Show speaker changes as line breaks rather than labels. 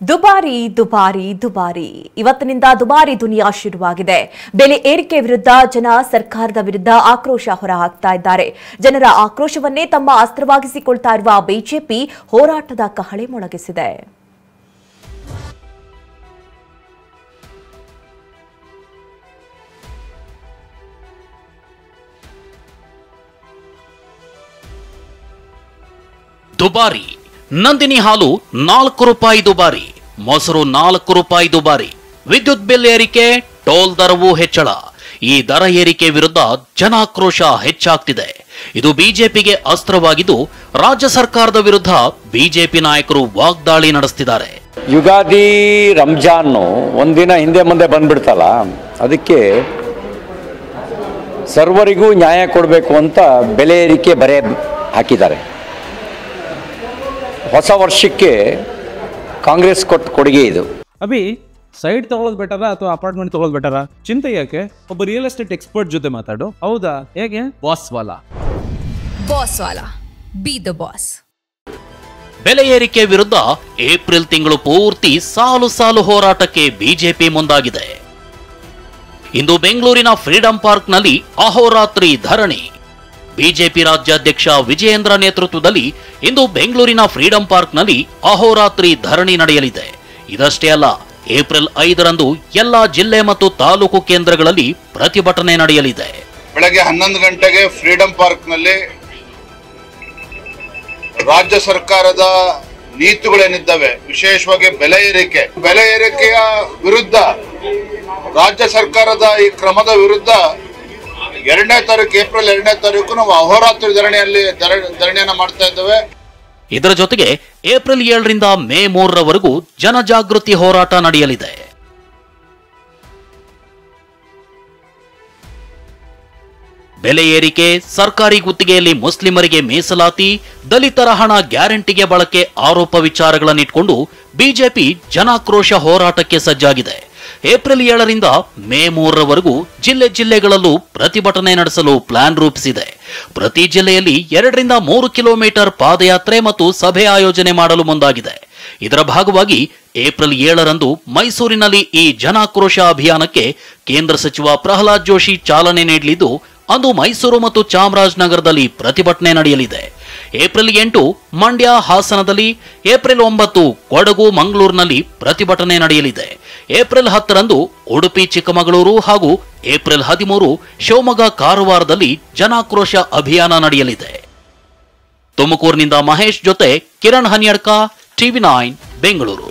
ದುಬಾರಿ ದುಬಾರಿ ದುಬಾರಿ ಇವತ್ತಿನಿಂದ ದುಬಾರಿ ದುನಿಯಾ ಶುರುವಾಗಿದೆ. ಬೆಲೆ ಏರಿಕೆ ವಿರುದ್ಧ ಜನ ಸರ್ಕಾರದ ವಿರುದ್ಧ ಆಕ್ರೋಶ ಹೊರಹಾಕ್ತಾ ಇದ್ದಾರೆ. ಜನರ ಆಕ್ರೋಶವನ್ನೇ ತಮ್ಮ ಅಸ್ತ್ರವಾಗಿಸಿಕೊಳ್ತಾ ಇರುವ ಬಿಜೆಪಿ ಹೋರಾಟದ ಕಹಳೆ ಮೊಳಗಿಸಿದೆ.
ದುಬಾರಿ ನಂದಿನಿ ಹಾಲು 4 ರೂಪಾಯಿ ದುಬಾರಿ, ಮೊಸರು 4 ರೂಪಾಯಿ ದುಬಾರಿ, ವಿದ್ಯುತ್ ಬಿಲ್ ಏರಿಕೆ, ಟೋಲ್ ದರವೂ ಹೆಚ್ಚಳ. ಈ ದರ ಏರಿಕೆ ವಿರುದ್ಧ ಜನಾಕ್ರೋಶ ಹೆಚ್ಚಾಗ್ತಿದೆ. ಇದು ಬಿಜೆಪಿಗೆ ಅಸ್ತ್ರವಾಗಿದ್ದು ರಾಜ್ಯ ಸರ್ಕಾರದ ವಿರುದ್ಧ ಬಿಜೆಪಿ ನಾಯಕರು ವಾಗ್ದಾಳಿ ನಡೆಸುತ್ತಿದ್ದಾರೆ.
ಯುಗಾದಿ ರಂಜಾನ್ ಒಂದಿನ ಹಿಂದೆ ಮುಂದೆ ಬಂದ್ಬಿಡ್ತಲ್ಲ, ಅದಕ್ಕೆ ಸರ್ವರಿಗೂ ನ್ಯಾಯ ಕೊಡಬೇಕು ಅಂತ ಬೆಲೆ ಏರಿಕೆ ಬರೆ ಹಾಕಿದ್ದಾರೆ. ಹೊಸ ವರ್ಷಕ್ಕೆ ಕಾಂಗ್ರೆಸ್ ಕೊಟ್ಟ ಕೊಡುಗೆ ಇದು.
ಅಭಿ ಸೈಡ್ ತಗೊಳ್ಳೋದು ಬೆಟರ ಅಥವಾ ಅಪಾರ್ಟ್ಮೆಂಟ್ ತಗೊಳ್ಳೋದು ಬೆಟರ? ಚಿಂತೆ ಯಾಕೆ, ಒಬ್ಬ ರಿಯಲ್ ಎಸ್ಟೇಟ್ ಎಕ್ಸ್ಪರ್ಟ್ ಜೊತೆ ಮಾತಾಡು. ಹೌದಾ? ಹೇಗೆ? Boss Vala
B the boss.
ಬೆಲೆ ಏರಿಕೆ ವಿರುದ್ಧ ಏಪ್ರಿಲ್ ತಿಂಗಳು ಪೂರ್ತಿ ಸಾಲು ಸಾಲು ಹೋರಾಟಕ್ಕೆ ಬಿಜೆಪಿ ಮುಂದಾಗಿದೆ. ಇಂದು ಬೆಂಗಳೂರಿನ ಫ್ರೀಡಂ ಪಾರ್ಕ್ನಲ್ಲಿ ಅಹೋರಾತ್ರಿ ಧರಣಿ. ಬಿಜೆಪಿ ರಾಜ್ಯಾಧ್ಯಕ್ಷ ವಿಜಯೇಂದ್ರ ನೇತೃತ್ವದಲ್ಲಿ ಇಂದು ಬೆಂಗಳೂರಿನ ಫ್ರೀಡಂ ಪಾರ್ಕ್ನಲ್ಲಿ ಅಹೋರಾತ್ರಿ ಧರಣಿ ನಡೆಯಲಿದೆ. ಇದಷ್ಟೇ ಅಲ್ಲ, ಏಪ್ರಿಲ್ 5ರಂದು ಎಲ್ಲಾ ಜಿಲ್ಲೆ ಮತ್ತು ತಾಲೂಕು ಕೇಂದ್ರಗಳಲ್ಲಿ ಪ್ರತಿಭಟನೆ ನಡೆಯಲಿದೆ.
ಬೆಳಗ್ಗೆ 11 ಗಂಟೆಗೆ ಫ್ರೀಡಂ ಪಾರ್ಕ್ನಲ್ಲಿ ರಾಜ್ಯ ಸರ್ಕಾರದ ನೀತಿಗಳೇನಿದ್ದಾವೆ, ವಿಶೇಷವಾಗಿ ಬೆಲೆ ಏರಿಕೆಯ ವಿರುದ್ಧ, ರಾಜ್ಯ ಸರ್ಕಾರದ ಈ ಕ್ರಮದ ವಿರುದ್ಧ 2ನೇ ತಾರೀಕು ಏಪ್ರಿಲ್ 2ನೇ ತಾರೀಕು ನಾವು ಅಹೋರಾತ್ರಿ ಧರಣಿಯನ್ನ ಮಾಡ್ತಾ ಇದ್ದೇವೆ.
ಇದರ ಜೊತೆಗೆ ಏಪ್ರಿಲ್ 7ರಿಂದ ಮೇ 3ರವರೆಗೂ ಜನಜಾಗೃತಿ ಹೋರಾಟ ನಡೆಯಲಿದೆ. ಬೆಲೆ ಏರಿಕೆ, ಸರ್ಕಾರಿ ಗುತ್ತಿಗೆಯಲ್ಲಿ ಮುಸ್ಲಿಮರಿಗೆ ಮೀಸಲಾತಿ, ದಲಿತರ ಹಣ ಗ್ಯಾರಂಟಿಗೆ ಬಳಕೆ ಆರೋಪ ವಿಚಾರಗಳನ್ನಿಟ್ಕೊಂಡು ಬಿಜೆಪಿ ಜನಾಕ್ರೋಶ ಹೋರಾಟಕ್ಕೆ ಸಜ್ಜಾಗಿದೆ. ಏಪ್ರಿಲ್ 7ರಿಂದ ಮೇ 3ರವರೆಗೂ ಜಿಲ್ಲೆಗಳಲ್ಲೂ ಪ್ರತಿಭಟನೆ ನಡೆಸಲು ಪ್ಲಾನ್ ರೂಪಿಸಿದೆ. ಪ್ರತಿ ಜಿಲ್ಲೆಯಲ್ಲಿ 2ರಿಂದ 3 ಕಿಲೋಮೀಟರ್ ಪಾದಯಾತ್ರೆ ಮತ್ತು ಸಭೆ ಆಯೋಜನೆ ಮಾಡಲು ಮುಂದಾಗಿದೆ. ಇದರ ಭಾಗವಾಗಿ ಏಪ್ರಿಲ್ 7ರಂದು ಮೈಸೂರಿನಲ್ಲಿ ಈ ಜನಾಕ್ರೋಶ ಅಭಿಯಾನಕ್ಕೆ ಕೇಂದ್ರ ಸಚಿವ ಪ್ರಹ್ಲಾದ್ ಜೋಶಿ ಚಾಲನೆ ನೀಡಲಿದ್ದು, ಅಂದು ಮೈಸೂರು ಮತ್ತು ಚಾಮರಾಜನಗರದಲ್ಲಿ ಪ್ರತಿಭಟನೆ ನಡೆಯಲಿದೆ. ಏಪ್ರಿಲ್ 8 ಮಂಡ್ಯ, ಹಾಸನದಲ್ಲಿ, ಏಪ್ರಿಲ್ 9 ಕೊಡಗು, ಮಂಗಳೂರಿನಲ್ಲಿ ಪ್ರತಿಭಟನೆ ನಡೆಯಲಿದೆ. ಏಪ್ರಿಲ್ 10ರಂದು ಉಡುಪಿ, ಚಿಕ್ಕಮಗಳೂರು ಹಾಗೂ ಏಪ್ರಿಲ್ 13 ಶಿವಮೊಗ್ಗ, ಕಾರವಾರದಲ್ಲಿ ಜನಾಕ್ರೋಶ ಅಭಿಯಾನ ನಡೆಯಲಿದೆ. ತುಮಕೂರಿನಿಂದ ಮಹೇಶ್ ಜೊತೆ ಕಿರಣ್ ಹನಿಯಡ್ಕ, ಟಿವಿ9 ಬೆಂಗಳೂರು.